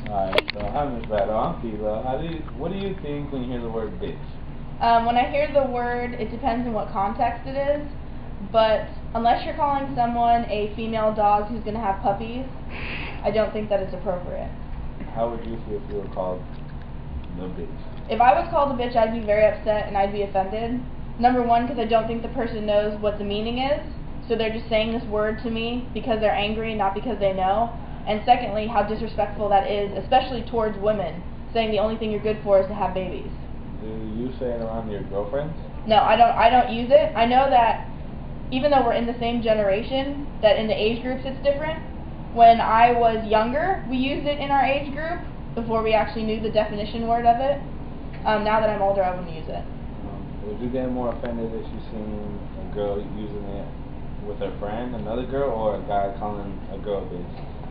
Alright, so I'm Miss Battle. I'm Tila. What do you think when you hear the word bitch? When I hear the word, it depends on what context it is, but unless you're calling someone a female dog who's going to have puppies, I don't think that it's appropriate. How would you feel if you were called a bitch? If I was called a bitch, I'd be very upset and I'd be offended. Number one, because I don't think the person knows what the meaning is, so they're just saying this word to me because they're angry, not because they know. And secondly, how disrespectful that is, especially towards women, saying the only thing you're good for is to have babies. Do you say it around your girlfriends? No, I don't use it. I know that even though we're in the same generation, that in the age groups it's different. When I was younger, we used it in our age group before we actually knew the definition word of it. Now that I'm older, I wouldn't use it. Would you get more offended if you seen a girl using it with her friend, another girl, or a guy calling a girl a bitch?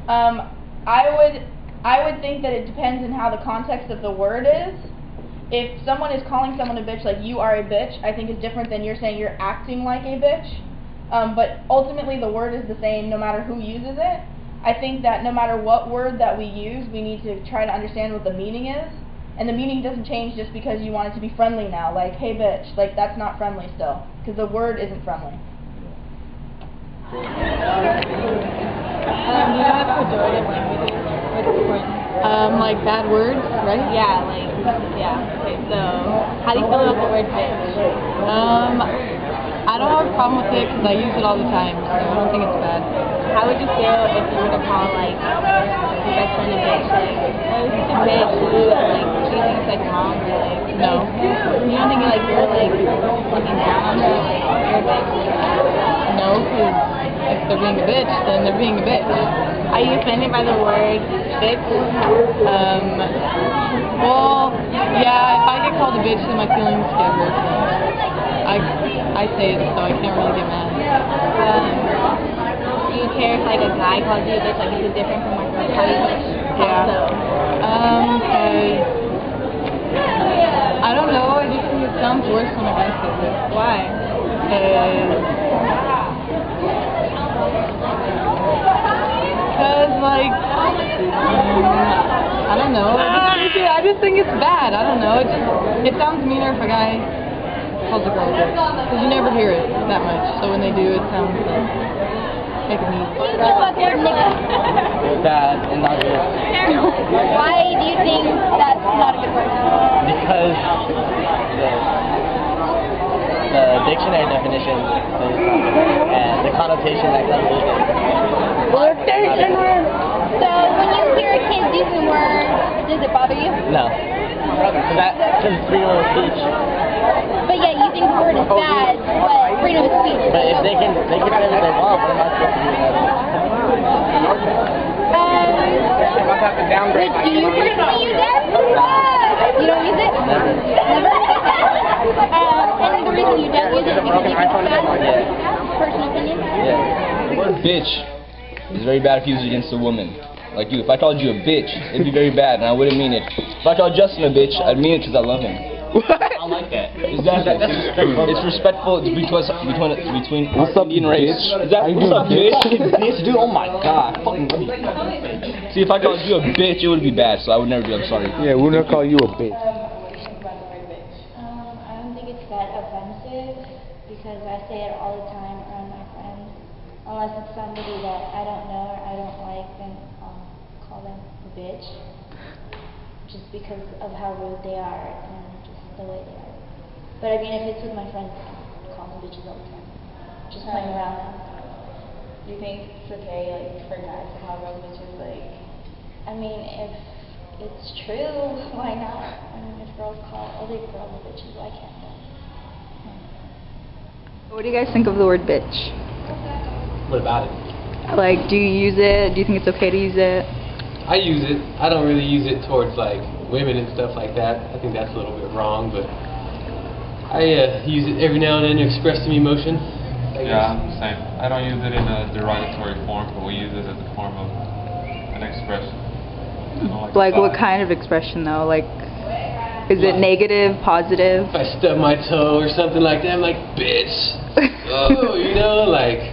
I would think that it depends on how the context of the word is. If someone is calling someone a bitch, like you are a bitch, I think is different than you're saying you're acting like a bitch. But ultimately the word is the same no matter who uses it. I think that no matter what word that we use, we need to try to understand what the meaning is. And the meaning doesn't change just because you want it to be friendly now. Like, hey bitch, like that's not friendly still. Because the word isn't friendly. Do you know what pejorative language is? What's the point? Like bad words, right? Yeah, okay, so how do you feel about the word bitch? I don't have a problem with it because I use it all the time, so I don't think it's bad. How would you feel if you were to call, like, your best friend a bitch? Like, oh, she's a bitch, like, do you think it's, like, wrong, or, like... No. You don't think, like, you're, like, looking down on her, like, you're a bitch? No, because if they're being a bitch, then they're being a bitch. Are you offended by the word bitch? Well, yeah, if I get called a bitch, then my feelings get hurt. I say it, so I can't really get mad. Do you care if, like, a guy calls you a bitch? Like, is it different from, like, how you bitch? Yeah. So? Cause I don't know, I just think it sounds worse when a guy says it. Why? Because, like, I don't know. I just think it's bad. I don't know. It sounds meaner if a guy calls a girl a bitch. Because you never hear it that much. So when they do, it sounds like a mean. Bad and not good. Why do you think that's not a good word? Because the dictionary definition says it's not good, and the connotation that comes with it. So when you hear a kid use the word, does it bother you? No. Because it's freedom of speech. But yeah, you think the word is bad, but freedom of speech is But if they can say what they want, what am I supposed to do with that? Do you personally use it? You don't use it? Never. And the reason you don't use it is because you think it's bad? Yeah. Personal opinion? Yeah. The word bitch is very bad if used against a woman. Like you, if I called you a bitch, it'd be very bad, and I wouldn't mean it. If I called Justin a bitch, I'd mean it because I love him. I don't like that. Exactly. It's respectful. It's between What's up, Indian race. bitch? What's up, bitch? Bitch, dude, oh my god. Fucking See, if I called you a bitch, it would be bad, so I would never do. I'm sorry. Yeah, we're gonna call you a bitch. I don't think it's that offensive because I say it all the time around my friends. Unless it's somebody that I don't know or I don't like, then I'll call them a bitch. Just because of how rude they are and just the way they are. But I mean, if it's with my friends, I call them bitches all the time. Just playing around them. Do you think it's okay, like, for guys to call girls bitches, like... I mean, if it's true, why not? I mean, if girls call other girls bitches, why can't they? What do you guys think of the word bitch? What about it? Like, do you use it? Do you think it's okay to use it? I use it. I don't really use it towards, like, women and stuff like that. I think that's a little bit wrong, but I use it every now and then to express some emotion. Yeah, same. I don't use it in a derogatory form, but we use it as a form of an expression. Like what kind of expression though? Like, is it negative, positive? If I stub my toe or something like that, I'm like, bitch. Oh, you know, like,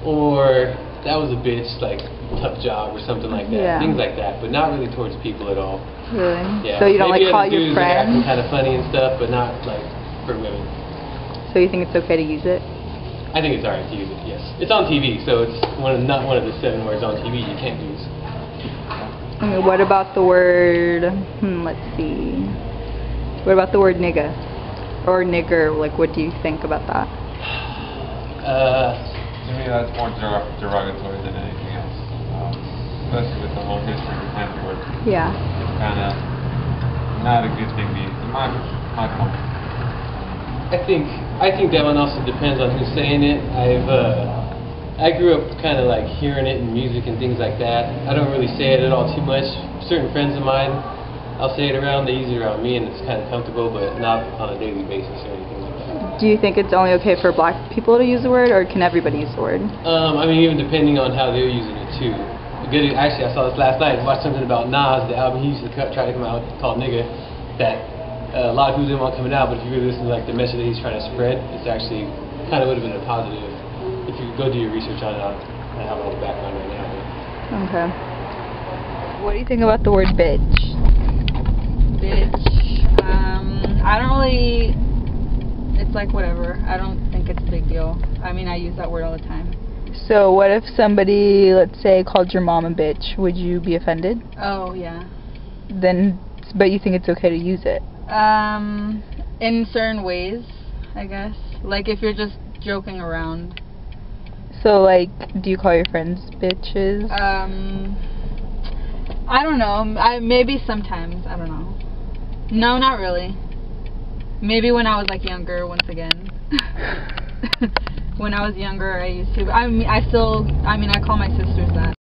or that was a bitch, like, tough job or something like that. Yeah. Things like that, but not really towards people at all. Really? Yeah. So you don't Maybe like call other your dudes that acting friends? kind of funny and stuff, but not like for women. So you think it's okay to use it? I think it's alright to use it. Yes, it's on TV, so it's not one of the 7 words on TV you can't use. Okay, what about the word? Let's see. What about the word nigga or nigger? Like, what do you think about that? To me, that's more derogatory than anything else. Especially with the whole history behind the word. Yeah. It's kind of not a good thing to use, in my point. I think that one also depends on who's saying it. I grew up kind of like hearing it in music and things like that. I don't really say it at all too much. Certain friends of mine, I'll say it around, they use it around me and it's kind of comfortable, but not on a daily basis or anything like that. Do you think it's only okay for black people to use the word, or can everybody use the word? I mean, even depending on how they're using it too. Actually, I saw this last night. Watched something about Nas, the album he used to try to come out called Nigga, that a lot of people didn't want coming out, but if you really listen to like the message that he's trying to spread, it's actually kind of would have been a positive if you go do your research on it. I have all the background right now. Okay. What do you think about the word bitch? Bitch. I don't really. It's like whatever. I don't think it's a big deal. I mean, I use that word all the time. So what if somebody, let's say, called your mom a bitch? Would you be offended? Oh yeah. Then, but you think it's okay to use it? In certain ways, I guess. Like if you're just joking around. So, like, do you call your friends bitches? I don't know. Maybe sometimes. I don't know. No, not really. Maybe when I was like younger. Once again. When I was younger, I used to. I call my sisters that.